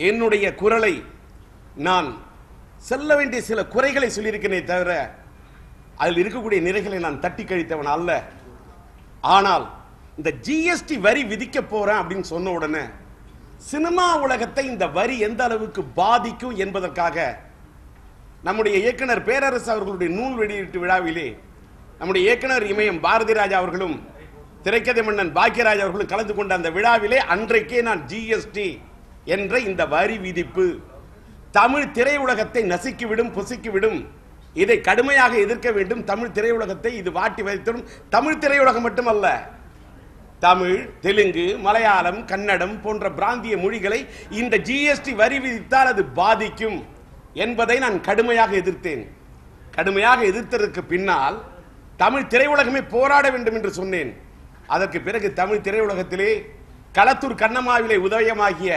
என்னுடைய குரலை நான் செல்ல வேண்டிய சில குறைகளை சொல்லியிருக்கிறேனே தவிர அதில் இருக்கக்கூடிய நிறைகளை நான் தட்டி கழித்தவன் அல்ல. ஆனால் இந்த ஜிஎஸ்டி வரி விதிக்க போறேன் அப்படின்னு சொன்ன உடனே சினிமா உலகத்தை இந்த வரி எந்த அளவுக்கு பாதிக்கும் என்பதற்காக நம்முடைய இயக்குனர் பேரரசு அவர்களுடைய நூல் வெளியீட்டு விழாவிலே நம்முடைய இயக்குனர் இமயம் பாரதி ராஜா அவர்களும் திரைக்கதை மன்னன் பாக்கியராஜ் அவர்களும் கலந்து கொண்ட அந்த விழாவிலே அன்றைக்கே நான் ஜிஎஸ்டி என்ற இந்த வரி விதிப்பு தமிழ் திரையுலகத்தை நசுக்கிவிடும், புசிக்கிவிடும், இதை கடுமையாக எதிர்க்க வேண்டும். தமிழ் திரையுலகத்தை இது வாட்டி வைத்திடும். தமிழ் திரையுலகம் மட்டுமல்ல, தமிழ், தெலுங்கு, மலையாளம், கன்னடம் போன்ற பிராந்திய மொழிகளை இந்த ஜிஎஸ்டி வரி விதித்தால் அது பாதிக்கும் என்பதை நான் கடுமையாக எதிர்த்தேன். கடுமையாக எதிர்த்ததற்கு பின்னால் தமிழ் திரையுலகமே போராட வேண்டும் என்று சொன்னேன். அதற்கு பிறகு தமிழ் திரையுலகத்திலே களத்தூர் கண்ணம்மாவிலே உதயமாகிய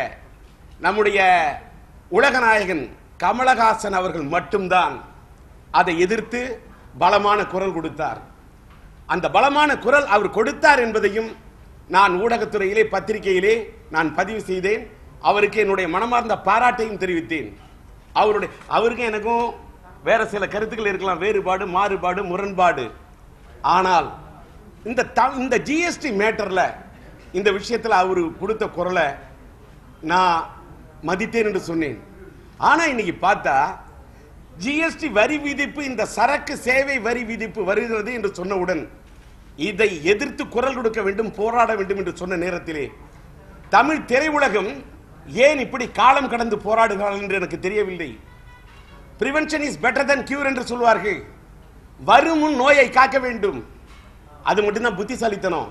நம்முடைய உலகநாயகன் கமலஹாசன் அவர்கள் மட்டும்தான் அதை எதிர்த்து பலமான குரல் கொடுத்தார். அந்த பலமான குரல் அவர் கொடுத்தார் என்பதையும் நான் ஊடகத்துறையிலே பத்திரிகையிலே நான் பதிவு செய்தேன். அவருக்கு என்னுடைய மனமார்ந்த பாராட்டையும் தெரிவித்தேன். அவருக்கு எனக்கும் வேற சில கருத்துக்கள் இருக்கலாம், வேறுபாடு, மாறுபாடு, முரண்பாடு. ஆனால் இந்த ஜிஎஸ்டி மேட்டர்ல இந்த விஷயத்தில் அவர் கொடுத்த குரலை நான் மதித்தேன் என்று சொன்னேன். ஆனா இன்னைக்கு பார்த்தா ஜிஎஸ்டி வரி விதிப்பு, இந்த சரக்கு சேவை வரி விதிப்பு வருகிறது என்று சொன்னவுடன் இதை எதிர்த்து குரல் கொடுக்க வேண்டும், போராட வேண்டும் என்று சொன்ன நேரத்திலே தமிழ் திரையுலகம் ஏன் இப்படி காலம் கடந்து போராடுகிறார்கள் என்று எனக்கு தெரியவில்லை. Prevention is better than cure என்று சொல்வார்கள். வரும் நோயை காக்க வேண்டும், அது மட்டும்தான் புத்திசாலித்தனம்.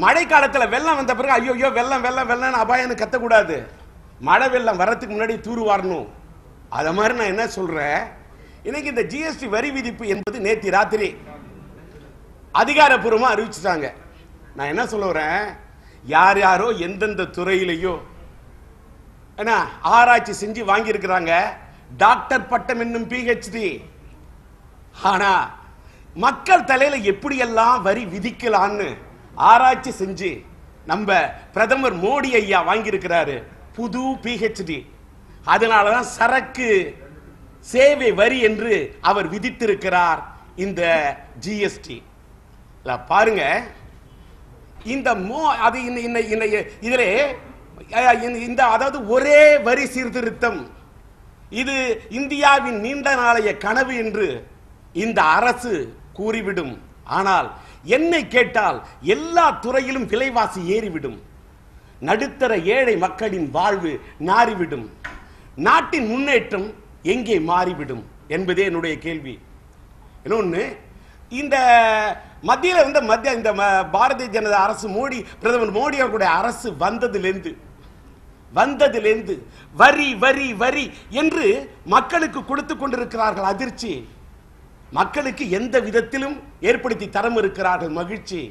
மழை காலத்தில் வெள்ளம் வந்த பிறகு ஐயோ வெள்ளம் வெள்ளம் வெள்ளம் அபாயம்னு கத்தக்கூடாது. மழை வெள்ளம் வரத்துக்கு முன்னாடி தூர் வாரணும். அத மாதிரி நான் என்ன சொல்றேன், இன்னைக்கு இந்த ஜிஎஸ்டி வரி விதிப்பு என்பது நேற்று ராத்திரி அதிகாரப்பூர்வமா அறிவிச்சுட்டாங்க. நான் என்ன சொல்ல வரேன், யார் யாரோ எந்தெந்த துறையிலையோ ஆராய்ச்சி செஞ்சு வாங்கி இருக்கிறாங்க டாக்டர் பட்டம் என்னும் பிஹெச்டி. ஆனா மக்கள் தலையில எப்படியெல்லாம் வரி விதிக்கலான்னு ஆராய்ச்சி செஞ்சு நம்ம பிரதமர் மோடி ஐயா வாங்கி இருக்கிறாரு புது பிஹெச்டி. அதனாலதான் சரக்கு சேவை வரி என்று அவர் விதித்திருக்கிறார் இந்த ஜிஎஸ்டி. பாருங்க, இந்த அதாவது ஒரே வரி சீர்திருத்தம் இது இந்தியாவின் நீண்ட நாளைய கனவு என்று இந்த அரசு கூறிவிடும். ஆனால் என்னை கேட்டால் எல்லா துறையிலும் விலைவாசி ஏறிவிடும், நடுத்தர ஏழை மக்களின் வாழ்வு நாறிவிடும், நாட்டின் முன்னேற்றம் எங்கே மாறிவிடும் என்பதே என்னுடைய கேள்வி. இன்னொன்னு, இந்த மத்தியில் இருந்த இந்த பாரதிய ஜனதா அரசு, பிரதமர் மோடி அவர்களுடைய அரசு வந்ததிலிருந்து வரி வரி வரி என்று மக்களுக்கு கொடுத்து கொண்டிருக்கிறார்கள் அதிர்ச்சி. மக்களுக்கு எந்த விதத்திலும் ஏற்படுத்தி தரம் இருக்கிறார்கள் மகிழ்ச்சி.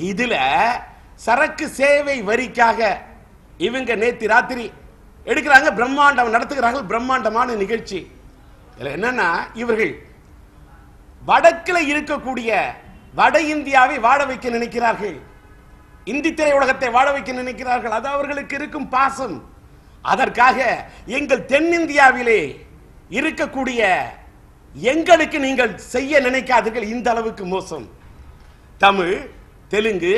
இதுல சரக்கு சேவை வரிக்காக இவங்க நேற்று ராத்திரி எடுக்கிறாங்க, பிரம்மாண்டம் நடத்துகிறார்கள், பிரம்மாண்டமான நிகழ்ச்சி. இதுல என்னன்னா, இவர்கள் வடக்கில் இருக்கக்கூடிய வட இந்தியாவை வாழ வைக்க நினைக்கிறார்கள், இந்தி திரையுலகத்தை வாழ வைக்க நினைக்கிறார்கள். அது அவர்களுக்கு இருக்கும் பாசம். அதற்காக எங்கள் தென்னிந்தியாவிலே இருக்கக்கூடிய எங்களுக்கு நீங்கள் செய்ய நினைக்காதீர்கள், இந்த அளவுக்கு மோசம். தமிழ், தெலுங்கு,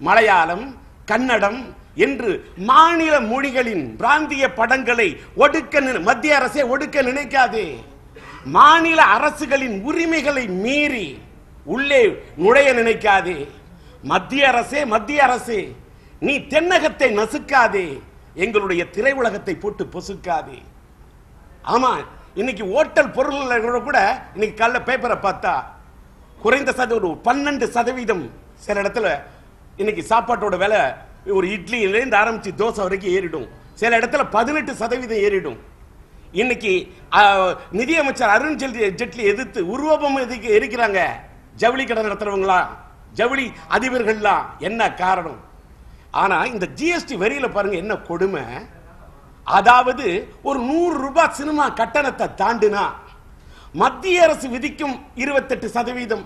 மலையாளம், கன்னடம் என்று மாநில மொழிகளின் பிராந்திய படங்களை மத்திய அரசே ஒடுக்க நினைக்காதே. மாநில அரசுகளின் உரிமைகளை மீறி உள்ளே நுழைய நினைக்காதே. மத்திய அரசே நீ தென்னகத்தை நசுக்காதே, எங்களுடைய திரையுலகத்தை போட்டு பொசுக்காதே. ஆமா, இன்னைக்கு ஓட்டல் பொருள் கூட இன்னைக்கு காலைல பேப்பரை பார்த்தா குறைந்த ஒரு 12% சில இடத்துல இன்னைக்கு சாப்பாட்டோட விலை ஒரு இட்லியிலேருந்து ஆரம்பிச்சு தோசை வரைக்கும் ஏறிடும். சில இடத்துல 18% ஏறிடும். இன்னைக்கு நிதியமைச்சர் அருண் ஜெட்லி எதிர்த்து உருவபம் எரிக்கிறாங்க ஜவுளி கடை நடத்துறவங்களா, ஜவுளி அதிபர்கள்லாம். என்ன காரணம்? ஆனா இந்த ஜிஎஸ்டி வரியில பாருங்க என்ன கொடுமை. அதாவது ஒரு 100 ரூபாய் சினிமா கட்டணத்தை தாண்டினா மத்திய அரசு விதிக்கும் 28%,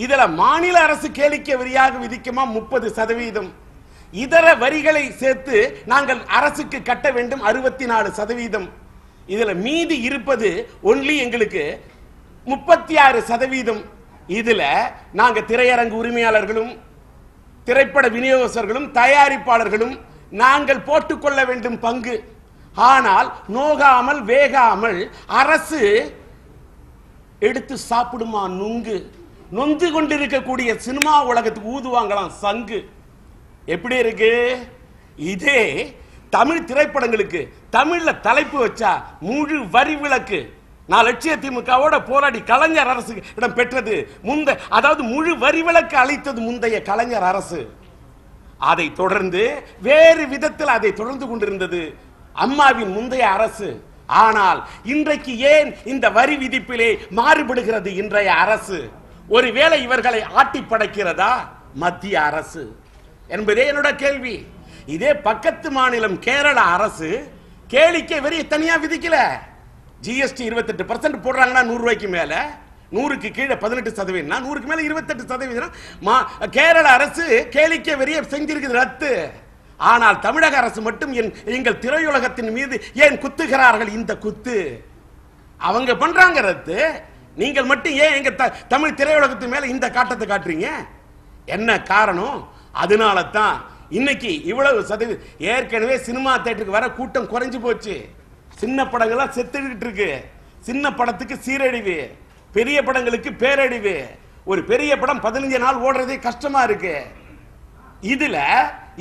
இதுல மாநில அரசு கேளிக்கை வரியாக விதிக்குமா 30%. இதர வரிகளை சேர்த்து நாங்கள் அரசுக்கு கட்ட வேண்டும் 64%. இதுல மீதி இருப்பது ஒன்லி எங்களுக்கு 36%. இதுல நாங்க திரையரங்கு உரிமையாளர்களும் திரைப்பட விநியோகஸ்தர்களும் தயாரிப்பாளர்களும் நாங்கள் போட்டுக்கொள்ள வேண்டும் பங்கு. ஆனால் நோகாமல் வேகாமல் அரசு எடுத்து சாப்பிடுமா நுங்கு. நொந்து கொண்டிருக்கக்கூடிய சினிமா உலகத்துக்கு ஊதுவாங்களாம் சங்கு. எப்படி இருக்கு? இதே தமிழ் திரைப்படங்களுக்கு தமிழ்ல தலைப்பு வச்சா முழு வரி விலக்கு. நான் லட்சிய திமுகவோட போராடி கலைஞர் அரசு இடம் பெற்றது அதாவது முழு வரி விலக்கு அளித்தது முந்தைய கலைஞர் அரசு. அதை தொடர்ந்து வேறு விதத்தில் அதை தொடர்ந்து கொண்டிருந்தது அம்மாவின் முந்தைய அரசு. ஆனால் இன்றைக்கு ஏன் இந்த வரி விதிப்பிலே மாறுபடுகிறது இன்றைய அரசு? ஒருவேளை இவர்களை ஆட்டி படைக்கிறதா மத்திய அரசு என்பதே என்னோட கேள்வி. இதே பக்கத்து மாநிலம் கேரள அரசு கேளிக்கை வரி தனியா விதிக்கல. ஜிஎஸ்டி 28% போடுறாங்கன்னா 100 ரூபாய்க்கு மேல, 100க்கு கீழே 18%, 100க்கு மேல 28%. கேரள அரசு கேளிக்கை வரியை செஞ்சிருக்குது ரத்து. ஆனால் தமிழக அரசு மட்டும் எங்கள் திரையுலகத்தின் மீது ஏன் குத்துகிறார்கள் இந்த குத்து? அவங்க பண்றாங்க ரத்து, நீங்கள் மட்டும் ஏன் எங்க தமிழ் திரையுலகத்தின் மேல இந்த காட்டத்தை காட்டுறீங்க? என்ன காரணம்? அதனால தான் இன்னைக்கு இவ்வளவு சதவீதம். ஏற்கனவே சினிமா தியேட்டருக்கு வர கூட்டம் குறைஞ்சு போச்சு. சின்ன படங்கள்லாம் செத்துக்கிட்டு இருக்கு. சின்ன படத்துக்கு சீரழிவு, பெரிய படங்களுக்கு பேரழிவு. ஒரு பெரிய படம் 15 நாள் ஓடுறதே கஷ்டமா இருக்கு. இதுல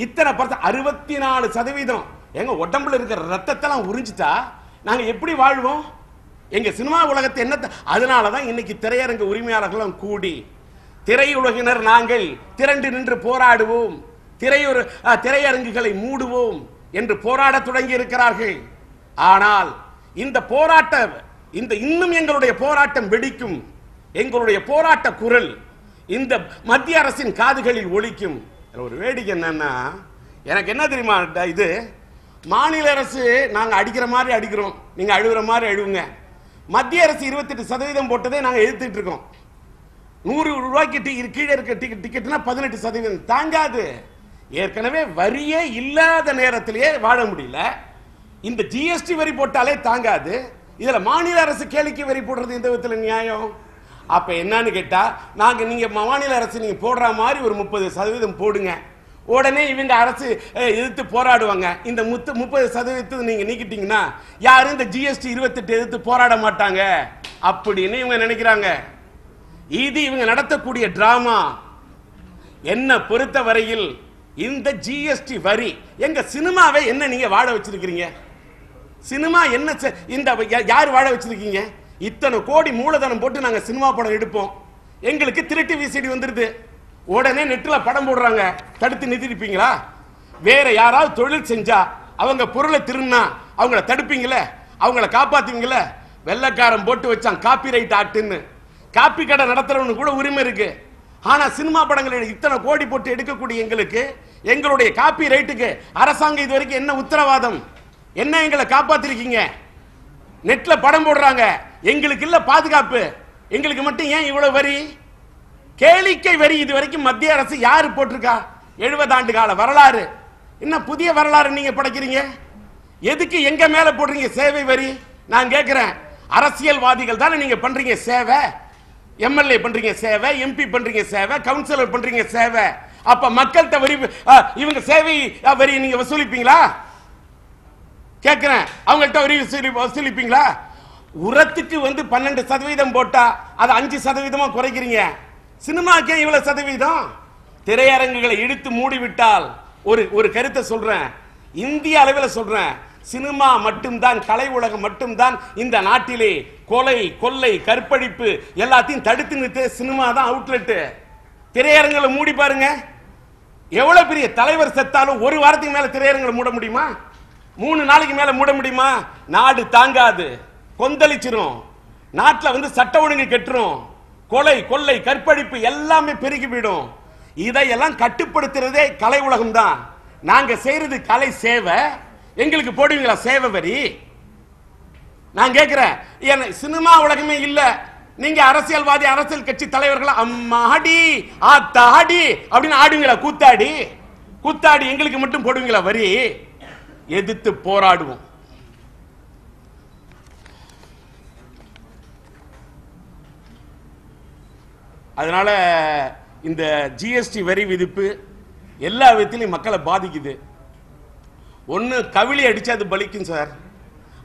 இத்தனை 64% எங்க உடம்புல இருக்கிற ரத்தத்தெல்லாம் உறிஞ்சிட்டா நாங்க எப்படி வாழ்வோம்? எங்க சினிமா உலகத்தை என்ன? அதனாலதான் இன்னைக்கு திரையரங்கு உரிமையாளர்களும் கூடி திரையுலகினர் நாங்கள் திரண்டு நின்று போராடுவோம், திரையரங்குகளை மூடுவோம் என்று போராட தொடங்கி இருக்கிறார்கள். ஆனால் இந்த போராட்டம் இன்னும் எங்களுடைய போராட்டம் வெடிக்கும். எங்களுடைய போராட்ட குரல் இந்த மத்திய அரசின் காதுகளில் ஒலிக்கும். ஒரு வேடிக்கை என்னன்னா, எனக்கு என்ன தெரியுமா, இது மாநில அரசு நாங்க அடிக்கிற மாதிரி அடிக்கிறோம், நீங்க அழுகுற மாதிரி அழுவுங்க. மத்திய அரசு 28% போட்டதே நாங்க எதிர்த்துட்டு இருக்கோம். 100 ரூபாய்க்கு கீழே இருக்க டிக்கெட்னா 18% தாங்காது. ஏற்கனவே வரியே இல்லாத நேரத்திலேயே வாழ முடியல. இந்த ஜிஎஸ்டி வரி போட்டாலே தாங்காது. இதுல மாநில அரசு கேளிக்கை வரி போடுறது எந்த விதத்துல நியாயம்? அப்ப என்னன்னு கேட்டா, நீங்க மாநில அரசு நீங்க போடுற மாதிரி ஒரு 30% போடுங்க. உடனே இவங்க அரசு எதிர்த்து போராடுவாங்க. இந்த 30% நீங்க நீக்கிட்டீங்கன்னா யாரும் இந்த ஜிஎஸ்டி 28 எதிர்த்து போராட மாட்டாங்க அப்படின்னு இவங்க நினைக்கிறாங்க. இது இவங்க நடத்தக்கூடிய டிராமா. என்ன பொறுத்த வரையில் இந்த ஜிஎஸ்டி வரி எங்க சினிமாவை என்ன நீங்க வாழ வச்சிருக்கீங்க? சினிமா என்ன இந்த யார் வாழ வச்சிருக்கீங்க? இத்தனை கோடி மூலதனம் போட்டு நாங்க சினிமா படம் எடுப்போம், எங்களுக்கு திருட்டு விசிடி வந்துருது, உடனே நெட்ல படம் போடுறாங்க, தடுத்து நிறுத்திருப்பீங்களா? வேற யாராவது தொழில் செஞ்சா அவங்க பொருளை திருநா அவங்கள தடுப்பீங்களே, அவங்கள காப்பாத்துவீங்களே? வெள்ளக்காரன் போட்டு வச்சான் காப்பிரைட் ஆக்ட்னு, காப்பி கடை நடத்துறவனு கூட உரிமை இருக்கு. ஆனா சினிமா படங்களை இத்தனை கோடி போட்டு எடுக்கக்கூடிய எங்களுக்கு எங்களுடைய காப்பி ரைட்டுக்கு அரசாங்கம் இது வரைக்கும் என்ன உத்தரவாதம்? என்ன எங்களை காப்பாத்திருக்கீங்க? நெட்ல படம் போடுறாங்க, எங்களுக்கு இல்ல பாதுகாப்பு, எங்களுக்கு மட்டும் ஏன் இவ்வளவு வரி? கேளிக்கை வரி இது வரைக்கும் மத்திய அரசு யாரு போட்டிருக்கா? 70 ஆண்டு கால வரலாறு. என்ன புதிய வரலாறு நீங்க படைக்கிறீங்க? எதுக்கு எங்க மேல போடுறீங்க சேவை வரி? நான் கேட்கிறேன், அரசியல்வாதிகள் தானே நீங்க பண்றீங்க சேவை, எம்எல்ஏ பண்றீங்க சேவை, எம்பி பண்றீங்க சேவை, கவுன்சிலர் பண்றீங்க சேவை. அப்ப மக்கள்கிட்ட வரி இவங்க சேவை வரி நீங்க வசூலிப்பீங்களா? கேட்கிறேன், அவங்கள்ட்ட வரி வசூலிப்பீங்களா? உரத்துக்கு 12% போட்டா அது 5% குறைக்கிறீங்க. சினிமாக்கே இவ்வளவு சதவீதம்? திரையரங்குகளை இழுத்து மூடிவிட்டால் ஒரு கருத்தை சொல்றேன், இந்திய அளவில் சொல்றேன், சினிமா மட்டும்தான், கலை உலகம் மட்டும்தான் இந்த நாட்டிலே கொலை, கொள்ளை, கற்பழிப்பு எல்லாத்தையும் தடுத்து நிறுத்த சினிமா தான் அவுட்லெட். திரையரங்களை மூடி பாருங்க, எவ்வளவு பெரிய தலைவர் செத்தாலும் ஒரு வாரத்துக்கு மேல திரையரங்களை மூட முடியுமா? 3 நாளைக்கு மேல மூட முடியுமா? நாடு தாங்காது, கொந்தளிச்சிரும். நாட்டில் சட்ட ஒழுங்கு கெட்டுரும், கொலை, கொள்ளை, கற்பழிப்பு எல்லாமே பெருகி போயிடும். இதையெல்லாம் கட்டுப்படுத்துறதே கலை உலகம் தான். நாங்க செய்யறது கலை சேவை, எங்களுக்கு போடுவீங்களா சேவை வரி? நான் கேட்கிறேன், சினிமா உலகமே இல்ல, நீங்க அரசியல்வாதி, அரசியல் கட்சி தலைவர்கள் அம்மாடி ஆத்தாடி அப்படின்னு ஆடுவீங்களா கூத்தாடி? கூத்தாடி எங்களுக்கு மட்டும் போடுவீங்களா வரி? எதிர்த்து போராடுவோம். அதனால இந்த ஜிஎஸ்டி வரி விதிப்பு எல்லா விதத்திலையும் மக்களை பாதிக்குது. ஒன்னு கவிழி அடிச்சா அது பலிக்கும் சார்,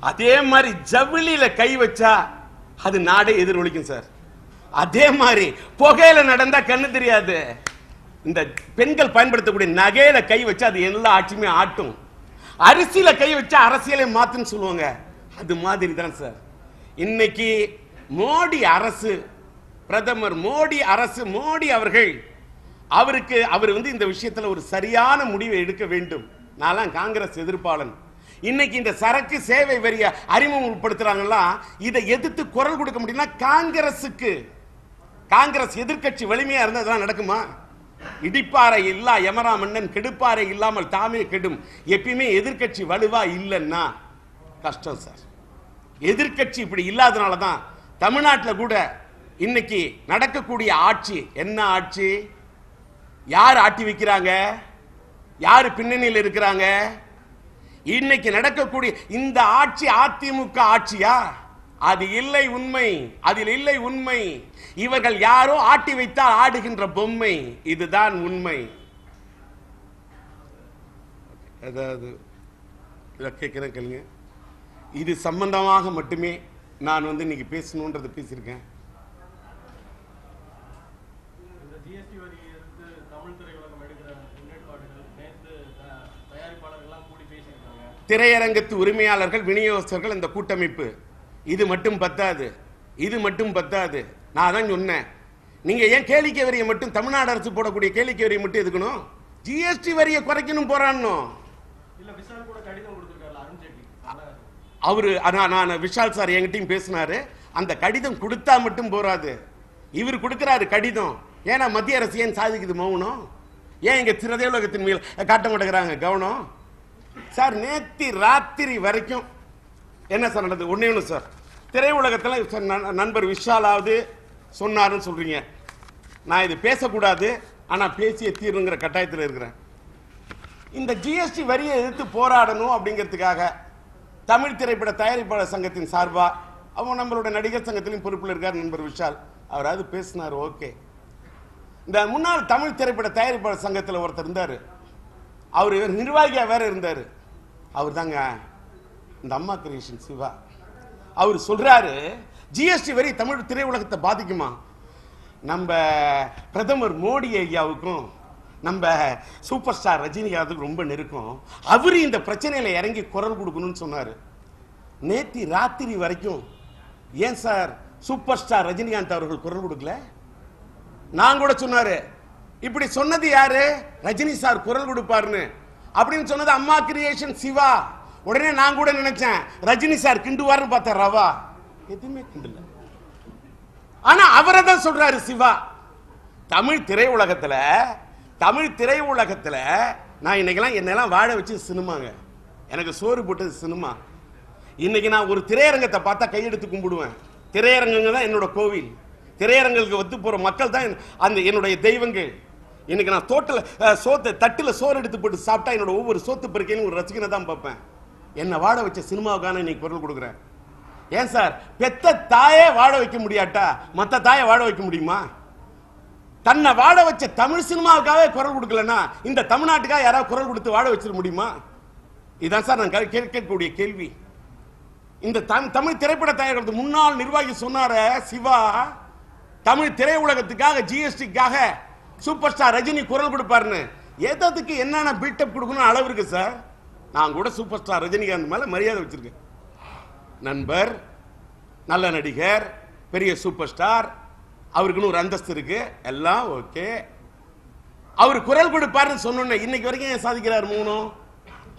அதே மாதிரி ஜவுளியில கை வச்சா அது நாடே எதிரொலிக்கும் சார். அதே மாதிரி புகையில நடந்தா கண்ணு தெரியாது, இந்த பெண்கள் பயன்படுத்தக்கூடிய நகையில கை வச்சா அது எல்லா ஆட்சியுமே ஆட்டும். அரிசியில கை வச்சா அரசியலை மாத்துன்னு சொல்லுவாங்க, அது மாதிரி தான் சார். இன்னைக்கு மோடி அரசு, பிரதமர் மோடி அரசு, மோடி அவர்கள் அவர் இந்த விஷயத்துல ஒரு சரியான முடிவை எடுக்க வேண்டும். நான் காங்கிரஸ் எதிர்ப்பாளன். இன்னைக்கு இந்த சரக்கு சேவை வரிய அறிமுகப்படுத்துறாங்களா, இதை எதிர்த்து குரல் கொடுக்க முடியும்னா காங்கிரஸ் எதிர்க்கட்சி வலிமையா இருந்தா அதெல்லாம் நடக்குமா? இடிப்பாறை இல்லா யமரா மன்னன் கெடுப்பாறை இல்லாமல் தாமே கெடும். எப்பயுமே எதிர்க்கட்சி வலுவா இல்லைன்னா கஷ்டம் சார். எதிர்க்கட்சி இப்படி இல்லாதனால தான் தமிழ்நாட்டில் கூட இன்னைக்கு நடக்கக்கூடிய ஆட்சி என்ன ஆட்சி? யார் ஆட்டி வைக்கிறாங்க? யாரு பின்னணியில் இருக்கிறாங்க? இன்னைக்கு நடக்கக்கூடிய இந்த ஆட்சி அதிமுக ஆட்சியா? அது இல்லை உண்மை, அதில் இல்லை உண்மை. இவர்கள் யாரோ ஆட்டி வைத்தால் ஆடுகின்ற பொம்மை, இதுதான் உண்மை. அதாவது கேட்கிறேன் கேளுங்க. இது சம்பந்தமாக மட்டுமே நான் இன்னைக்கு பேசணும்ன்றது பேசியிருக்கேன். திரையரங்கத்து உரிமையாளர்கள், விநியோகஸ்தர்கள், இந்த கூட்டமைப்பு, இது மட்டும் பத்தாது. நான் தான் சொன்னேன், நீங்க ஏன் கேளிக்கை வரியை மட்டும், தமிழ்நாடு அரசு போடக்கூடிய கேளிக்கை வரியை மட்டும் எதுக்கணும்? ஜிஎஸ்டி வரியை குறைக்கணும் போராடணும். அவரு நான் விஷால் சார் என்கிட்டயும் பேசினாரு. அந்த கடிதம் கொடுத்தா மட்டும் போராது, இவர் கொடுக்கிறாரு கடிதம். ஏன்னா மத்திய அரசு ஏன் சாதிக்குது மௌனம்? ஏன் இங்க திரையுலகத்தின் மேல் காட்ட மாட்டேங்கிறாங்க கவனம்? சார் நேத்தி ராத்திரி வரைக்கும் என்ன சார் நடந்தது? ஒண்ணு சார், திரையுலகத்தில் நண்பர் விஷாலாவது சொன்னாருன்னு சொல்றீங்க. நான் இது பேசக்கூடாது, ஆனா பேசிய தீர்வுங்கிற கட்டாயத்தில் இருக்கிறேன். இந்த ஜிஎஸ்டி வரியை எதிர்த்து போராடணும் அப்படிங்கிறதுக்காக தமிழ் திரைப்பட தயாரிப்பாளர் சங்கத்தின் சார்பா, அவன் நம்மளோட நடிகர் சங்கத்திலும் பொறுப்பில் இருக்கார் நண்பர் விஷால், அவராது பேசினார். ஓகே. இந்த முன்னாள் தமிழ் திரைப்பட தயாரிப்பாளர் சங்கத்தில் ஒருத்தர் இருந்தாரு, அவர் நிர்வாகியா வேற இருந்தாரு. அவர் தாங்க இந்த அம்மா கிரியேஷன் சிவா. அவர் சொல்றாரு, ஜிஎஸ்டி வரி தமிழ் திரையுலகத்தை பாதிக்குமா? நம்ம பிரதமர் மோடி ஐயாவுக்கும் நம்ம சூப்பர் ஸ்டார் ரஜினிகாந்துக்கு ரொம்ப நெருக்கம். அவரு இந்த பிரச்சனையில இறங்கி குரல் கொடுக்கணும்னு சொன்னாரு. நேத்தி ராத்திரி வரைக்கும் ஏன் சார் சூப்பர் ஸ்டார் ரஜினிகாந்த் அவர்கள் குரல் கொடுக்கல? நான் கூட சொன்னாரு, இப்படி சொன்னது யாரு? ரஜினி சார் குரல் கொடுப்பாருன்னு அப்படின்னு சொன்னது அம்மா கிரியேஷன் சிவா. உடனே நான் கூட நினைச்சேன் ரஜினி சார் கிண்டுவாருன்னு பார்த்தா ரவா எதுவுமே கிண்டல. ஆனா அவரை தான் சொல்றாரு சிவா. தமிழ் திரையுலகத்துல நான் இன்னைக்கெல்லாம் என்னெல்லாம் வாழ வச்சு சினிமாங்க, எனக்கு சோறு போட்டது சினிமா. இன்னைக்கு நான் ஒரு திரையரங்கத்தை பார்த்தா கையெடுத்து கும்பிடுவேன். திரையரங்கங்க தான் என்னோட கோவில். திரையரங்களுக்கு போற மக்கள் தான் அந்த என்னுடைய தெய்வங்கள். இன்னைக்கு நான் தட்டுல சோறு எடுத்து போட்டு சாப்பிட்டா என்னோட ஒவ்வொரு சோத்து பிறக்கையும் ஒரு ரசிகனை தான் பார்ப்பேன். என்ன வாழ வச்ச சினிமாவுக்கான இன்னைக்கு குரல் கொடுக்குறேன். ஏன் சார் பெத்த தாயே வாழ வைக்க முடியாட்டா மத்த தாயை வாழ வைக்க முடியுமா? தன்னை வாழ வச்ச தமிழ் சினிமாவுக்காக குரல் கொடுக்கலன்னா இந்த தமிழ்நாட்டுக்காக யாராவது குரல் கொடுத்து வாழ வச்சிட முடியுமா? இதான் சார் நான் கேட்கக்கூடிய கேள்வி. இந்த தமிழ் திரைப்பட தயாரிப்பு முன்னாள் நிர்வாகி சொன்னார சிவா, தமிழ் திரையுலகத்துக்காக ஜிஎஸ்டிக்காக சூப்பர் ஸ்டார் ரஜினி குரல் கொடுப்பாருன்னு எதுக்கு என்னென்ன பில்டப் கொடுக்கணும் அளவு இருக்கு சார். நான் கூட சூப்பர் ஸ்டார் ரஜினிகாந்த் மேல மரியாதை வச்சிருக்கேன். நண்பர், நல்ல நடிகர், பெரிய சூப்பர் ஸ்டார், அவருக்குன்னு ஒரு அந்தஸ்து இருக்கு, எல்லாம் ஓகே. அவர் குரல் கொடுப்பாருன்னு சொன்ன இன்னைக்கு வரைக்கும் ஏன் சாதிக்கிறார் மௌனம்?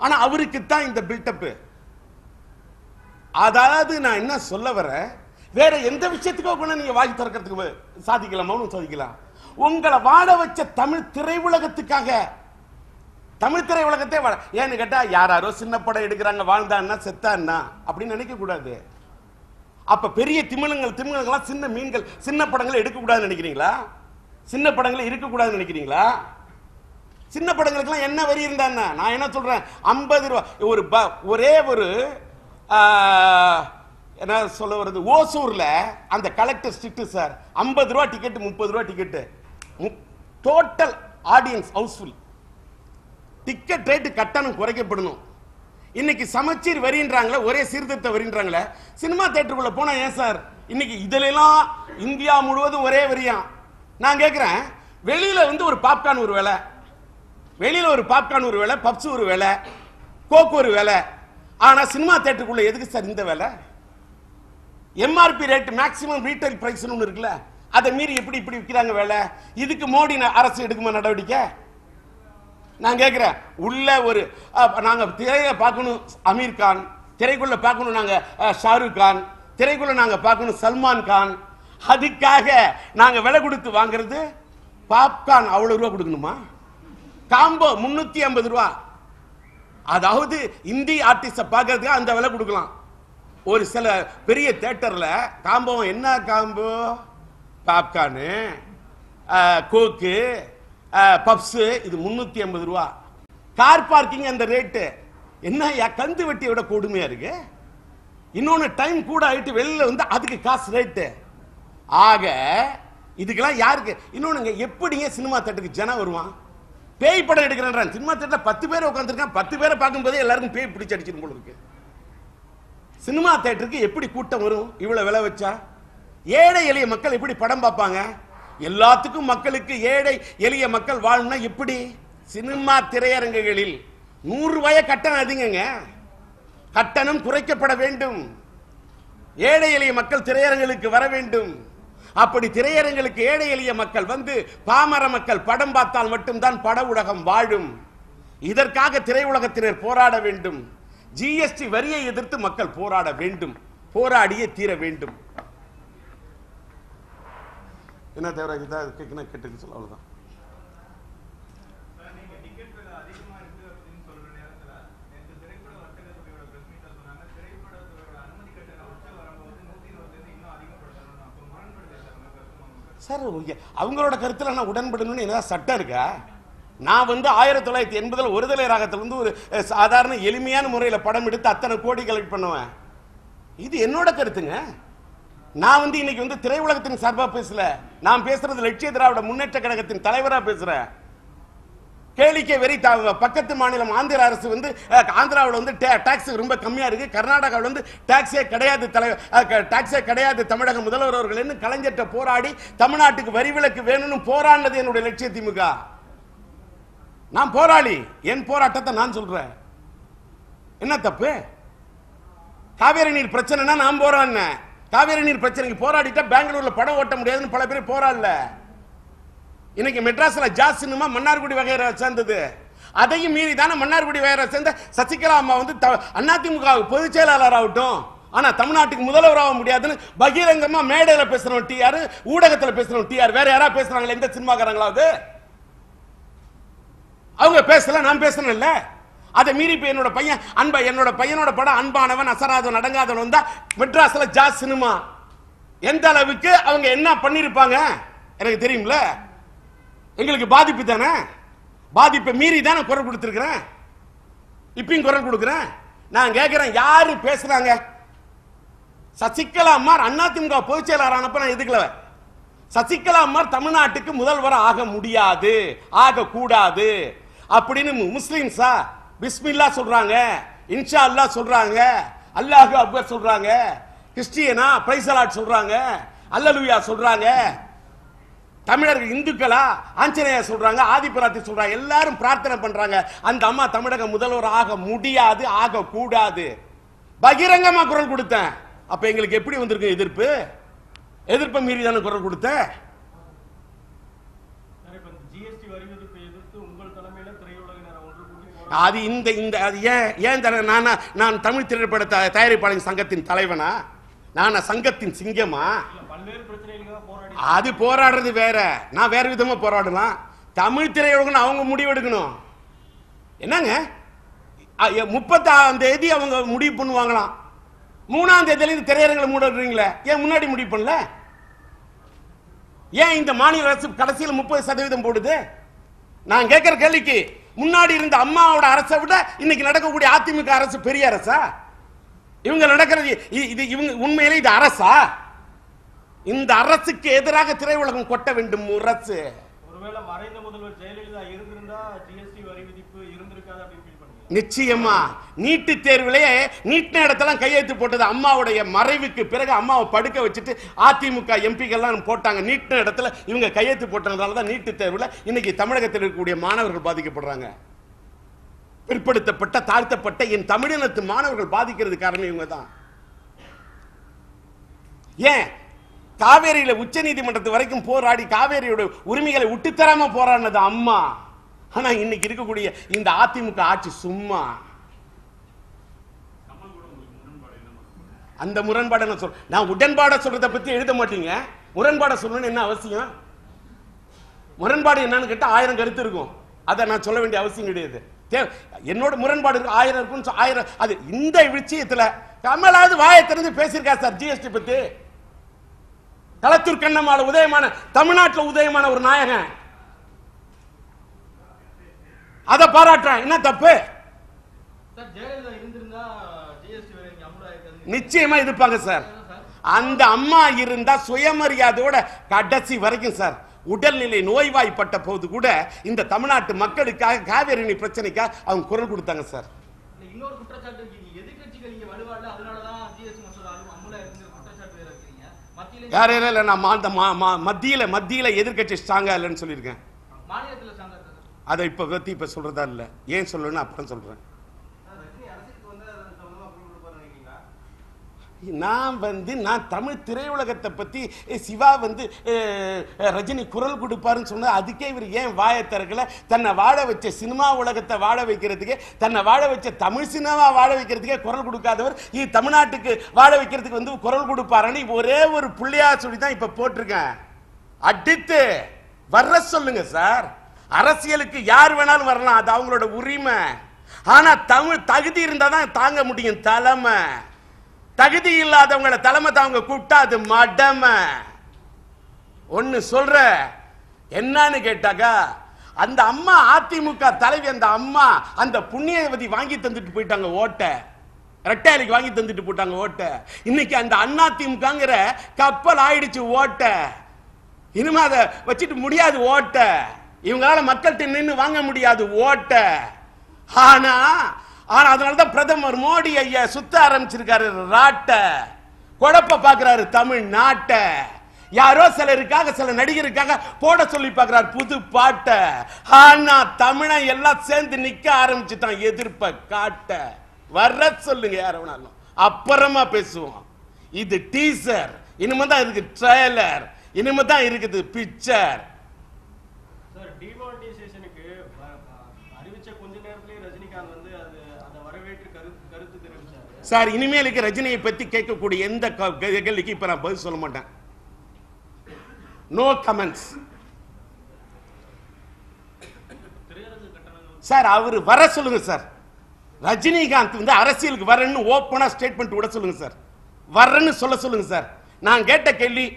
ஆனா அவருக்கு தான் இந்த பில்டப். அதாவது நான் என்ன சொல்ல வரேன், வேற எந்த விஷயத்துக்கோ கூட நீங்க வாங்கி திறக்கிறதுக்கு சாதிக்கலாம், மௌனம் சாதிக்கலாம். உங்களை வாழ வச்ச தமிழ் திரையுலகத்துக்காக, தமிழ் திரையுலகத்தை ஏன்னு கேட்டா யாரோ சின்ன படம் எடுக்கிறாங்க, வாழ்ந்தான்னா செத்தான்னா அப்படின்னு நினைக்க கூடாது. அப்ப பெரிய திமிழங்கள்லாம் சின்ன மீன்கள், சின்ன படங்களை எடுக்க கூடாதுன்னு நினைக்கிறீங்களா? சின்ன படங்களை இருக்க கூடாதுன்னு நினைக்கிறீங்களா? சின்ன படங்களுக்குலாம் என்ன வரி இருந்தான்னா நான் என்ன சொல்றேன், 50 ரூபா ஒரு ஒரே ஒரு என்ன சொல்ல வருது, ஓசூர்ல அந்த கலெக்டர் ஸ்ட்ரிக்ட் சார், 50 ரூபா டிக்கெட் 30 ரூபா ticket, total audience housefull. Ticket rate கட்டணம் குறைக்கப்படணும். இன்னைக்கு சமச்சீர் வரின்றாங்களே, ஒரே சீர்திருத்த வரின்றாங்களே, சினிமா தியேட்டருக்குள்ள போனா ஏன் சார் இன்னைக்கு இதெல்லாம் இந்தியா முழுவதும் ஒரே வரியா? நான் கேட்கிறேன், வெளியில வந்து ஒரு பாப்கார்ன் ஒரு விலை, வெளியில ஒரு பாப்கார்ன் ஒரு விலை, பப்ஸ் ஒரு விலை, கோக் ஒரு விலை. ஆனா சினிமா தியேட்டருக்குள்ள எதுக்கு சார் இந்த விலை? MRP rate maximum retail price ஒன்று இருக்குல்ல, அதை மீறி எப்படி இப்படி விற்கிறாங்க வேலை? இதுக்கு மோடி அரசு எடுக்குமா நடவடிக்கை? நான் கேட்கிறேன், உள்ள ஒரு நாங்க திரையில பார்க்கணும் அமீர் கான், திரைக்குள்ள பார்க்கணும் நாங்க ஷாருக் கான், திரைக்குள்ள நாங்க பார்க்கணும் சல்மான் கான். அதுக்காக நாங்க விலை கொடுத்து வாங்குறது பாப்கார்ன் அவ்வளவு ரூபா கொடுக்கணுமா? காம்போ 350 ரூபா. அதாவது இந்தி ஆர்டிஸ்ட பார்க்கறதுக்கு அந்த விலை கொடுக்கலாம். ஒரு சில பெரிய தியேட்டர்ல காம்போ என்ன காம்போ? பாப்கார்னு, கோக்கு, பப்ஸ், இது 350 ரூபா. கார் பார்க்கிங் அந்த ரேட்டு என்ன கந்து வெட்டியோட கொடுமையா இருக்கு. இன்னொன்னு டைம் கூட ஆயிட்டு வெளியில வந்து அதுக்கு காசு ரேட்டு. ஆக இதுக்கெல்லாம் யாருக்கு? இன்னொன்னு எப்படிங்க சினிமா தியேட்டருக்கு ஜனம் வருவான்? பேய் படம் எடுக்கிறேன், சினிமா தியேட்டர்ல 10 பேர் உட்காந்துருக்கான், 10 பேரை பார்க்கும்போதே எல்லாருக்கும் பேய் பிடிச்சு அடிச்சிடும் போல இருக்கு. சினிமா தியேட்டருக்கு எப்படி கூட்டம் வரும் இவ்வளவு விலை வச்சா? ஏழை எளிய மக்கள் எப்படி படம் பார்ப்பாங்க? எல்லாத்துக்கும் மக்களுக்கு ஏழை எளிய மக்கள் வாழணும்னா எப்படி? சினிமா திரையரங்குகளில் 100 ரூபாய கட்டணம் அதிகங்க, கட்டணம் குறைக்கப்பட வேண்டும். ஏழை எளிய மக்கள் திரையரங்குகளுக்கு வர வேண்டும். அப்படி திரையரங்குகளுக்கு ஏழை எளிய மக்கள் வந்து பாமர மக்கள் படம் பார்த்தால் மட்டும்தான் பட உலகம் வாழும். இதற்காக திரையுலகத்தினர் போராட வேண்டும். ஜிஎஸ்டி வரியை எதிர்த்து மக்கள் போராட வேண்டும், போராடியே தீர வேண்டும். என்ன தேவை கேட்டு சொல்ல அவ்வளவுதான். சார் அவங்களோட கருத்துல நான் உடன்படணும்னு என்ன சட்டம் இருக்கா? நான் வந்து 1980 ஒருதலை ராகத்திலிருந்து ஒரு சாதாரண எளிமையான முறையில் படம் எடுத்து அத்தனை கோடி கலெக்ட் பண்ணுவேன். இது என்னோட கருத்துங்க. நான் வந்து இன்னைக்கு வந்து திரையுலகத்தின் சார்பா பேசல, நான் பேசுறது லட்சிய திராவிட முன்னேற்ற கழகத்தின் தலைவரா பேசுறேன். கேளிக்கை வெறி பக்கத்து மாநிலம் ஆந்திர அரசு வந்து ஆந்திராவில் வந்து டாக்ஸ் ரொம்ப கம்மியா இருக்கு, கர்நாடகாவில் வந்து டாக்ஸே கிடையாது தமிழக முதல்வர் அவர்கள் கலைஞர்கிட்ட போராடி தமிழ்நாட்டுக்கு வரி விலக்கு வேணும்னு போராடினது என்னுடைய லட்சிய திமுக. நான் போராளி, என் போராட்டத்தை நான் சொல்றேன். என்ன தப்பு? காவேரி நீர் பிரச்சனைனா நான் போராடினேன். காவேரி நீர் பிரச்சனைக்கு போராடிட்டா பெங்களூர்ல படம் ஓட்ட முடியாதுன்னு பல பேர் போராடல. இன்னைக்கு மெட்ராஸ்ல ஜாஸ் சினிமா மன்னார்குடி வகையரா சேர்ந்தது. அதையும் மீறி தானே மன்னார்குடி வகையரா சேர்ந்த சசிகலா அம்மா வந்து அதிமுக பொதுச் செயலாளர் ஆகட்டும், ஆனா தமிழ்நாட்டுக்கு முதல்வர் ஆக முடியாதுன்னு பகிரங்கமா மேடையில பேசுறோம் டிஆர், ஊடகத்தில் பேசுறோம் டிஆர். வேற யாரா பேசுறாங்களா? எந்த சினிமாக்காரங்களாவது? அவங்க பேசல, நான் பேசணும்ல. அதை மீறி இப்ப என்னோட பையன் என்னோட பையனோட படம் அன்பானவன் அசராதவன் அடங்காதவன் தான் மெட்ராஸ்ல ஜாஸ் சினிமா. எந்த அளவுக்கு அவங்க என்ன பண்ணிருப்பாங்க எனக்கு தெரியும்ல. எங்களுக்கு பாதிப்பு தானே, பாதிப்பை மீறி தானே குரல் கொடுத்திருக்கிறேன், இப்பயும் குரல் கொடுக்கிறேன். நான் கேட்கிறேன், யாரு பேசுறாங்க? சசிகலா அம்மார் அதிமுக பொதுச் செயலாளர் ஆனப்ப நான் எதுக்கல. சசிகலா அம்மார் தமிழ்நாட்டுக்கு முதல்வர் ஆக முடியாது, ஆக கூடாது அப்படின்னு முஸ்லிம்ஸா பிஸ்மில்லா சொல்றாங்க, இன்ஷா அல்லாஹ் சொல்றாங்க, அல்லாஹு அக்பர் சொல்றாங்க. கிறிஸ்டியனா பிரைஸ் அலாட் சொல்றாங்க, அல்லேலூயா சொல்றாங்க. தமிழர்கள் இந்துக்களா ஆஞ்சநேயா சொல்றாங்க, ஆதிபராத்தி சொல்றாங்க. எல்லாரும் பிரார்த்தனை பண்றாங்க அந்த அம்மா தமிழக முதல்வர் ஆக முடியாது, ஆக கூடாது. பகிரங்கமா குரல் கொடுத்தேன். அப்ப எங்களுக்கு எப்படி வந்திருக்கு எதிர்ப்பு? எதிர்ப்பை மீறி தானே குரல் கொடுத்த. அது இந்த இந்த அது ஏன் நான் தமிழ் திரைப்பட தயாரிப்பாளர் சங்கத்தின் தலைவனா? நான் சங்கத்தின் சிங்கமா? அது போராடுறது வேற, நான் வேற விதமா போராடலாம். தமிழ் திரையுலகம் அவங்க முடிவெடுக்கணும். என்னங்க 30ஆம் தேதி அவங்க முடிவு பண்ணுவாங்களாம், 3ஆம் தேதியில திரையரங்களை மூடுறீங்களே, ஏன் முன்னாடி முடிவு பண்ணல? ஏன் இந்த மாநில அரசு கடைசியில் 30% போடுது? நான் கேட்கிற கேள்விக்கு முன்னாடி இருந்த அம்மாவோட அரசை விட இன்னைக்கு நடக்கக்கூடிய அதிமுக அரசு பெரிய அரசா? இவங்க நடக்கிறது இது இவங்க உண்மையிலே இது அரசா? இந்த அரசுக்கு எதிராக திரையுலகம் கொட்ட வேண்டும் அரசு. ஒருவேளை மறைந்த முதல்வர் ஜெயலலிதா இருந்திருந்தா ஜிஎஸ்டி வரி விதிப்பு இருந்திருக்காது அப்படின்னு ஃபீல் பண்ணுங்க. நிச்சயமா நீட்டு தேர்விலேயே நீட் இடத்தெல்லாம் கையெழுத்து போட்டது அம்மாவுடைய மறைவுக்கு பிறகு அம்மாவை படுக்க வச்சுட்டு அதிமுக எம்பிக்கெல்லாம் போட்டாங்க. நீட் இடத்துல இவங்க கையெழுத்து போட்டதுனால தான் நீட்டு தேர்வில் இன்னைக்கு தமிழகத்தில் இருக்கக்கூடிய மாணவர்கள் பாதிக்கப்படுறாங்க. பிற்படுத்தப்பட்ட தாழ்த்தப்பட்ட என் தமிழினத்து மாணவர்கள் பாதிக்கிறது காரணம் இவங்க தான். ஏன் காவேரியில உச்ச நீதிமன்றத்து வரைக்கும் போராடி காவேரியோட உரிமைகளை விட்டுத்தராம போராடினது அம்மா. ஆனா இன்னைக்கு இருக்கக்கூடிய இந்த அதிமுக ஆட்சி சும்மா. அந்த முரண்பாடு நான் உடன்பாட சொல்றதை பத்தி எழுத மாட்டீங்க. முரண்பாட சொல்லணும்னு என்ன அவசியம்? முரண்பாடு என்னன்னு கேட்டா 1000 கருத்து இருக்கும். அதை நான் சொல்ல வேண்டிய அவசியம் கிடையாது. என்னோட முரண்பாடு 1000 இருக்கும். 1000 அது இந்த விஷயத்துல கமலாவது வாயை திறந்து பேசியிருக்கா சார் ஜிஎஸ்டி பத்தி? களத்தூர் கண்ணம்மாள் உதயமான தமிழ்நாட்டில் உதயமான ஒரு நாயகன், அதை பாராட்டுறேன். என்ன தப்பு? நிச்சயமா இருப்பாங்க சார். அந்த அம்மா இருந்தா சுயமரியாதையோட கடைசி வரைக்கும் சார் உடல்நிலை நோய்வாய்ப்பட்ட போது கூட இந்த தமிழ்நாட்டு மக்களுக்காக காவேரி பிரச்சனைக்காக அவங்க குரல் கொடுத்தாங்க சார். இன்னொரு குற்றச்சாட்டு எதிர்கட்சிகள் இங்க வலுவாடல, அதனாலதான் ஜிஎஸ்டி மசோதா அமுலா இருக்குற குற்றச்சாட்டு இருக்கீங்க. யாரே இல்ல நான் மத்தியில எதிர்கட்சி ஸ்ட்ராங்கா இல்லைன்னு சொல்லியிருக்கேன். மாநிலத்தில் ஸ்ட்ராங்கா இருக்கு. அதை இப்ப சொல்றதா இல்ல. ஏன் சொல்லணும்னு அப்புறம் சொல்றேன். நான் தமிழ் திரையுலகத்தை பத்தி சிவா ரஜினி குரல் கொடுப்பாருன்னு சொன்னா அதுக்கே இவர் ஏன் வாயை திறக்கல? தன்னை வாழ வச்ச சினிமா உலகத்தை வாழ வைக்கிறதுக்கு, தன்னை வாழ வச்ச தமிழ் சினிமா வாழ வைக்கிறதுக்கே குரல் கொடுக்காதவர் இது தமிழ்நாட்டுக்கு வாழ வைக்கிறதுக்கு குரல் கொடுப்பாருன்னு ஒரே ஒரு புள்ளியா சொல்லி தான் இப்ப போட்டிருக்கேன். அடுத்து வர்ற சொல்லுங்க சார். அரசியலுக்கு யார் வேணாலும் வரலாம், அது அவங்களோட உரிமை. ஆனா தமிழ் தகுதி இருந்தா தான் தாங்க முடியும் தலைமை. தகுதி இல்லாதவங்களை தலைமை தாங்க கூப்பிட்டா அது மடமை. ஒன்னு சொல்ற என்னன்னு கேட்டாக்கா, அந்த அம்மா அதிமுக தலைவி, அந்த அம்மா அந்த புண்ணியவதி வாங்கி தந்துட்டு போயிட்டாங்க ஓட்ட. ரெட்டையாளிக்கு வாங்கி தந்துட்டு போட்டாங்க ஓட்ட. இன்னைக்கு அந்த அதிமுகங்கிற கப்பல் ஆயிடுச்சு ஓட்ட. இனிமே அதை வச்சுட்டு முடியாது ஓட்ட. இவங்களால மக்கள்கிட்ட நின்று வாங்க முடியாது ஓட்ட. ஆனா அதனாலதான் பிரதமர் மோடி ஐயா சுத்த ஆரம்பிச்சிருக்காரு ராட்ட. குழப்ப பாக்குறாரு தமிழ்நாட்ட. யாரோ சிலருக்காக சில நடிகருக்காக போட சொல்லி பாக்குறாரு புது பாட்ட. ஆனா தமிழன் எல்லாம் சேர்ந்து நிக்க ஆரம்பிச்சுட்டான் எதிர்ப்ப காட்ட. வர்ற சொல்லுங்க யார வேணாலும், அப்புறமா பேசுவோம். இது டீசர், இனிமே தான் இருக்கு ட்ரெய்லர், இனிமே தான் இருக்குது பிக்சர். சார் இனிமேலுக்கு ரஜினியை பத்தி கேட்கக்கூடிய எந்த கேள்விக்கு இப்ப நான் பதில் சொல்ல மாட்டேன். No comments sir. அவரு வர சொல்லுங்க சார். ரஜினிகாந்த் அரசியலுக்கு வரன்னு ஓப்பனா ஸ்டேட்மெண்ட் விட சொல்லுங்க சார். வரன்னு சொல்லுங்க சார். நான் கேட்ட கேள்வி,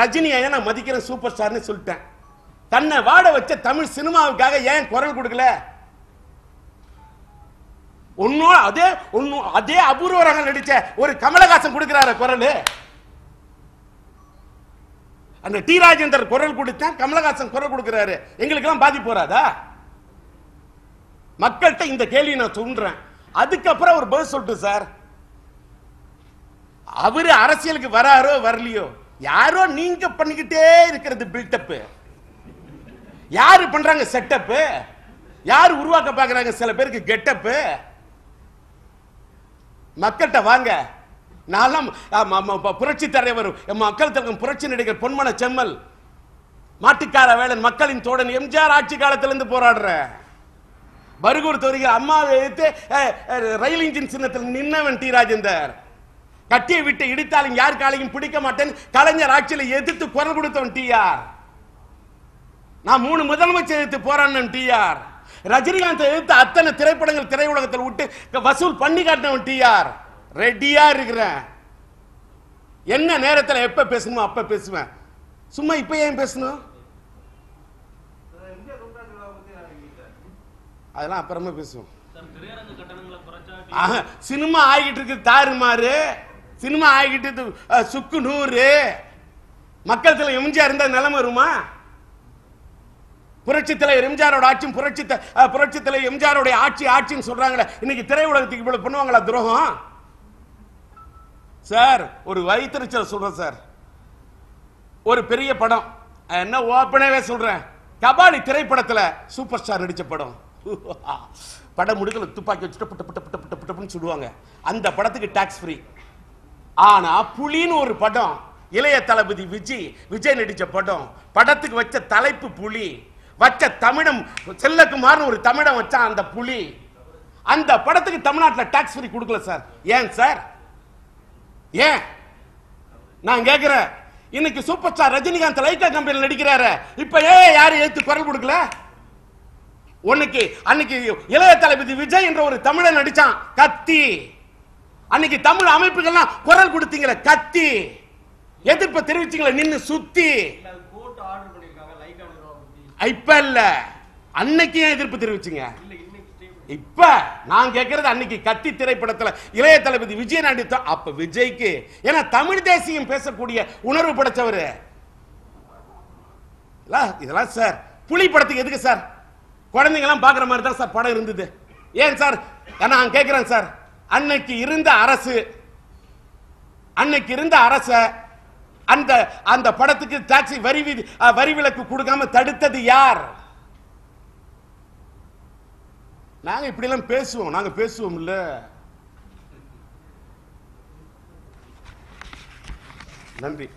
ரஜினியை நான் மதிக்கிறேன், சூப்பர் ஸ்டார்னு சொல்லிட்டேன். தன்னை வாட வச்ச தமிழ் சினிமாவுக்காக ஏன் குரல் கொடுக்கல? அதே அபூர்வராக நடிச்ச ஒரு கமலஹாசன் கொடுக்கிறார குரல். அந்த டி ராஜேந்தர் குரல் கொடுத்தா கமலஹாசன் குரல் கொடுக்கிறாரு. எங்களுக்கு எல்லாம் பாதிப்பு வராதா? மக்கள்கிட்ட இந்த கேள்வி நான் சொல்றேன். அதுக்கப்புறம் ஒரு பதில் சொல்லிட்டு சார். அவரு அரசியலுக்கு வராரோ வரலையோ, யாரோ நீங்க பண்ணிக்கிட்டே இருக்கிறது பில்டப். யாரு பண்றாங்க செட்டப்? யாரு உருவாக்க பாக்குறாங்க சில பேருக்கு கெட்டப்? மக்கள்கிட்ட வாங்க. நான்லாம் புரட்சி தலைவர், மக்கள் தலைவர், புரட்சி நடிகர் பொன்மன செம்மல், மாட்டுக்கார வேலன், மக்களின் தோழன் எம்ஜிஆர் ஆட்சி காலத்திலிருந்து போராடுற பருகூர் தொகுதியில் அம்மாவை எடுத்து ரயில் இன்ஜின் சின்னத்தில் நின்னவன் டி ராஜேந்தர். கட்டியை விட்டு இடித்தாலும் யார் காலையும் பிடிக்க மாட்டேன் கலைஞர் ஆட்சியில் எதிர்த்து குரல் கொடுத்தவன் டிஆர். நான் 3 முதலமைச்சர் எதிர்த்து போராடினவன் டிஆர். ரஜினிகாந்த் எதிர்த்து அத்தனை திரைப்படங்கள் திரையுலகத்தில் விட்டு வசூல் பண்ணி காட்டினவன் டிஆர். ரெடியா இருக்கிறேன். என்ன நேரத்தில் எப்ப பேசணுமோ அப்ப பேசுவேன். சும்மா இப்ப ஏன் பேசணும்? அதெல்லாம் அப்புறமா பேசுவோம். திரையரங்கு கட்டணங்களை குறைச்சா சினிமா ஆகிட்டு இருக்கு தாறுமாறு, சினிமா ஆகிட்டு சுக்கு நூறு. மக்கள் தலைவர் எம்ஜிஆர் இருந்தா நிலைமை வருமா? புரட்சி தலைவர் எம்ஜிஆரோட ஆட்சியும் புரட்சி தலைவர் எம்ஜிஆரோட ஆட்சின்னு சொல்றாங்களே, இன்னைக்கு திரையுலகத்துக்கு இவ்வளவு பண்ணுவாங்களா துரோகம்? சார் ஒரு வயிற்றுச்சல் சொல்றேன் சார். ஒரு பெரிய படம், என்ன ஓப்பனாவே சொல்றேன், கபாலி திரைப்படத்துல சூப்பர் ஸ்டார் நடிச்ச படம். படம் முடுக்கல துப்பாக்கி வச்சுட்டு புட்ட புட்ட புட்ட புட்ட புட்டன்னு சொல்லுவாங்க. அந்த படத்துக்கு டாக்ஸ் ஃப்ரீ. ஆனா புலின்னு ஒரு படம், இளைய தளபதி விஜய் நடிச்ச படம், படத்துக்கு வச்ச தலைப்பு புலி, வச்ச தமிழம் செல்லக்குமார்னு ஒரு தமிழம் வச்சான் அந்த புலி. அந்த படத்துக்கு தமிழ்நாட்டில் டாக்ஸ் ஃப்ரீ கொடுக்கல சார். ஏன் சார்? ஏன் நான் கேட்கிறேன். இன்னைக்கு சூப்பர் ஸ்டார் ரஜினிகாந்த் லைக்கா கம்பெனியில் நடிக்கிறாரு, இப்ப யாரும் ஏத்து குரல் கொடுக்கல? அன்னைக்கு இளைய தளபதி விஜய் என்ற ஒரு தமிழன் நடிச்சான் கத்தி. அன்னைக்கு தமிழ் அமைப்புகள்லாம் குரல் கொடுத்தீங்களே கத்தி, எதிர்ப்பு தெரிவிச்சீங்களே நின்னு சுத்தி. இப்ப இல்ல, அன்னைக்கு ஏன் எதிர்ப்பு தெரிவிச்சீங்க? இப்ப நான் கேட்கிறது, அன்னைக்கு கத்தி திரைப்படத்துல இளைய தளபதி விஜய் நடித்த அப்ப விஜய்க்கு, ஏன்னா தமிழ் தேசியம் பேசக்கூடிய உணர்வு படைச்சவரு இதெல்லாம் சார். புலி படத்துக்கு எதுக்கு சார்? குழந்தைங்க எல்லாம் பாக்குற மாதிரி தான் சார் படம் இருந்தது. ஏன் சார் நான் கேட்கிறேன் சார், அன்னைக்கு இருந்த அரச அந்த படத்துக்கு டாக்ஸி வரி விலக்கு கொடுக்காம தடுத்தது யார்? நாங்க இப்படி எல்லாம் பேசுவோம், நாங்க பேசுவோம் இல்ல. நன்றி.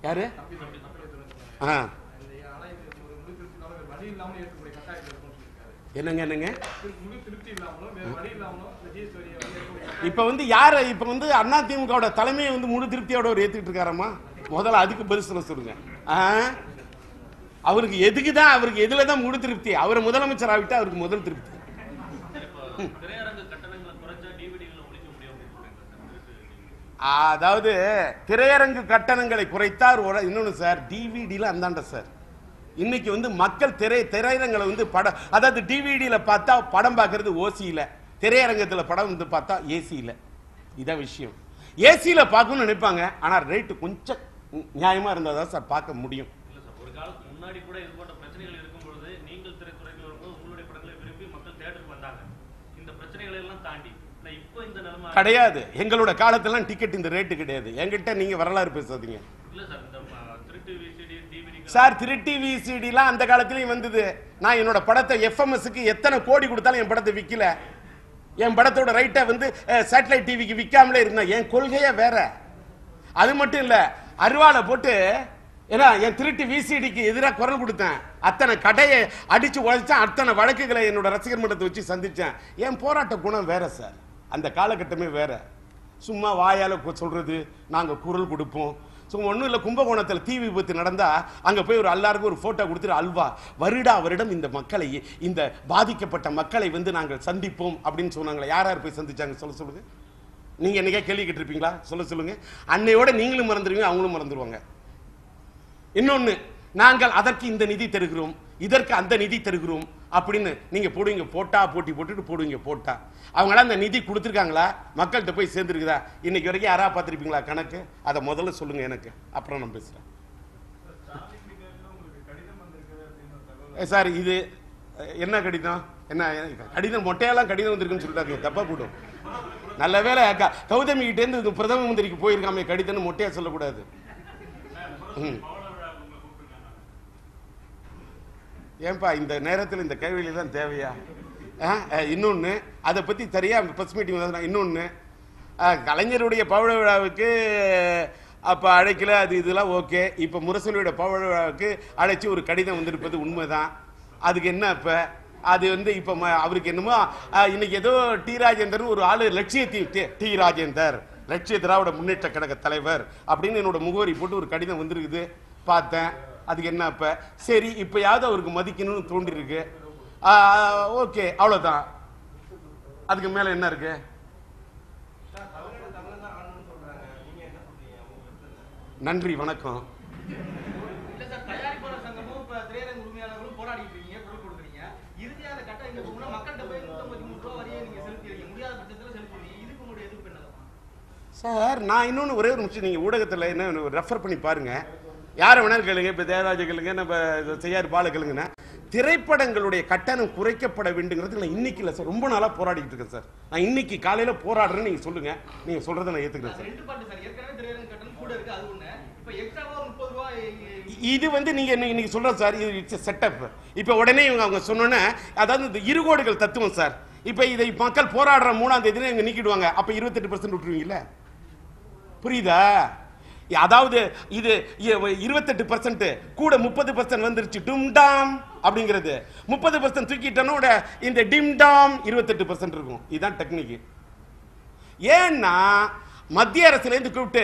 யாரு? என்னங்க இப்ப யாரு அண்ணா திமுக தலைமையை முழு திருப்தியோட ஏத்துக்கிட்டு இருக்காரமா? முதல்ல அதுக்கு பதில் சொல்லுங்க. அவருக்கு எதுக்குதான், அவருக்கு எதுலதான் முழு திருப்தி? அவர் முதலமைச்சர் ஆகிட்டா அவருக்கு முதல் திருப்தி. அதாவது திரையரங்கு கட்டணங்களை குறைத்தார். இன்னொன்னு சார், டிவிடில அந்தாண்ட சார், இன்னைக்கு மக்கள் திரையரங்களை படம், அதாவது டிவிடியில பார்த்தா படம் பார்க்கறது ஓசியில, திரையரங்கத்துல படம் பார்த்தா ஏசியில. இதான் விஷயம். ஏசியில பார்க்கணும்னு நினைப்பாங்க, ஆனா ரேட்டு கொஞ்சம் நியாயமா இருந்தா தான் சார் பார்க்க முடியும். ஒரு காலத்துக்கு முன்னாடி கூட இது போன்ற பிரச்சனைகள் இருக்கும் பொழுது நீங்கள் திரைத்துறைக்கு வரும்போது உங்களுடைய படங்களை விரும்பி மக்கள் தியேட்டருக்கு வந்தாங்க. இந்த பிரச்சனைகளை எல்லாம் தாண்டி இப்போ இந்த நிலைமை கிடையாது. எங்களோட காலத்துல டிக்கெட் இந்த ரேட்டு கிடையாது. என்கிட்ட நீங்க வரலாறு பேசாதீங்க. இல்ல சார், இந்த திருட்டு விசிடி டிவிடி சார், திருட்டு விசிடிலாம் அந்த காலத்திலயும் வந்தது. நான் என்னோட படத்தை எஃப்எம்எஸ்க்கு எத்தனை கோடி கொடுத்தாலும் என் படத்தை விக்கல. என் படத்தோட ரைட்டை சேட்டலைட் டிவிக்கு விற்காமலே இருந்தேன். என் கொள்கையே வேற. அது மட்டும் இல்ல, அருவாளை போட்டு என் திருட்டு விசிடிக்கு எதிராக குரல் கொடுத்தேன். அத்தனை கடையை அடிச்சு உழைச்சேன். அத்தனை வழக்குகளை என்னோட ரசிகர் மன்றத்தை வச்சு சந்திச்சேன். என் போராட்ட குணம் வேற சார். அந்த காலகட்டமே வேற. சும்மா வாயால சொல்றது, நாங்க குரல் கொடுப்போம். ஒன்றும் இல்லை, கும்பகோணத்தில் தீ விபத்து நடந்தா அங்கே போய் ஒரு எல்லாருக்கும் ஒரு ஃபோட்டோ கொடுத்துட்டு அல்வா வருடம் இந்த மக்களை, இந்த பாதிக்கப்பட்ட மக்களை நாங்கள் சந்திப்போம் அப்படின்னு சொன்னாங்களே. யார் யார் போய் சந்திச்சாங்க சொல்லுங்க. நீங்க என்னைக்கே கேள்வி கேட்டிருப்பீங்களா? சொல்லுங்க. அன்னையோட நீங்களும் மறந்துடுவீங்க, அவங்களும் மறந்துடுவாங்க. இன்னொன்னு, நாங்கள் அதற்கு இந்த நிதி தருகிறோம், இதற்கு அந்த நிதி தருகிறோம் அப்படின்னு நீங்க போடுவீங்க. போட்டி போட்டுட்டு போடுவீங்க. அவங்களாம் அந்த நிதி கொடுத்துருக்காங்களா? மக்கள்கிட்ட போய் சேர்ந்துருக்குதா? இன்னைக்கு வரைக்கும் யாரா பார்த்துருப்பீங்களா கணக்கு? அதை முதல்ல சொல்லுங்க எனக்கு, அப்புறம் நான் பேசுறேன். சார், இது என்ன கடிதம்? என்ன கடிதம்? மொட்டையெல்லாம் கடிதம் வந்திருக்குன்னு சொல்லிட்டாங்க, தப்பா போடும். நல்ல வேலை கௌதமி கிட்டே இருந்து பிரதம மந்திரிக்கு போயிருக்காமே கடிதம்னு மொட்டையா சொல்லக்கூடாது. ஏன்பா இந்த நேரத்தில் இந்த கேள்வியில தான் தேவையா? இன்னொன்னு, அதை பத்தி சரியா பிரஸ் மீட்டிங். இன்னொன்னு, கலைஞருடைய பவழ விழாவுக்கு அப்ப அழைக்கல, அது இதெல்லாம் ஓகே. இப்ப முரசொலியோட பவழ விழாவுக்கு அழைச்சி ஒரு கடிதம் வந்திருப்பது உண்மைதான். அதுக்கு என்ன இப்ப? அது இப்ப அவருக்கு என்னமோ இன்னைக்கு ஏதோ டி ராஜேந்தர் ஒரு ஆளு டி ராஜேந்தர் லட்சிய திராவிட முன்னேற்ற கழக தலைவர் அப்படின்னு என்னோட முகவரி போட்டு ஒரு கடிதம் வந்திருக்குது. பார்த்தேன். அதுக்கு என்ன இப்ப? சரி, இப்பயாவது அவருக்கு மதிக்கணும்னு தோன்றி இருக்கு. ஓகே, அவ்வளவுதான். அதுக்கு மேல என்ன இருக்கு? நன்றி, வணக்கம். சார் நான் இன்னொன்று ஒரே ஒரு நிமிஷம் நீங்கள் ஊடகத்தில் என்ன ரெஃபர் பண்ணி பாருங்க, யாரை வேணாலும் கேளுங்க. இப்போ தேவராஜ கேளுங்க, நம்ம செய்யார் பால கேளுங்கன்னா, திரைப்படங்களுடைய கட்டணம் குறைக்கப்பட வேண்டுங்கிறது நான் இன்னைக்கு இல்லை சார், ரொம்ப நாளாக போராடிட்டு இருக்கேன் சார். நான் இன்னைக்கு காலையில் போராடுறேன்னு நீங்கள் சொல்லுங்க, நீங்கள் சொல்றதை நான் ஏற்றுக்கிறேன் சார். இது வந்து நீங்க இன்னைக்கு சொல்ற சார், இது இட்ஸ் செட்டப். இப்போ உடனே இவங்க அவங்க சொன்னோன்னே, அதாவது இந்த இருகோடுகள் தத்துவம் சார். இப்போ இதை மக்கள் போராடுற 3ஆம் தேதி இவங்க நீக்கிடுவாங்க, அப்போ 28% விட்டுருவீங்கல்ல, புரியுதா? அதாவது இது 28% கூட 30% வந்துருச்சு, டும்டாம் அப்படிங்கிறது 30% தூக்கிட்டனோட இந்த டிம்டாம் 28% இருக்கும். இதுதான் டெக்னிக். ஏன்னா மத்திய அரசுல இருந்து கூப்பிட்டு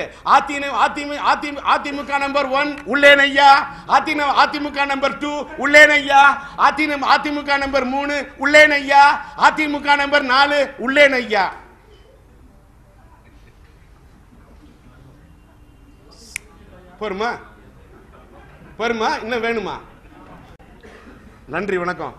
அதிமுக நம்பர் 1 உள்ளேனையா, அதிமுக நம்பர் 2 உள்ளேனையா, அதிமுக நம்பர் 3 உள்ளேனையா, அதிமுக நம்பர் 4 உள்ளேனையா. பொறுமா இன்னும் வேணுமா? நன்றி, வணக்கம்.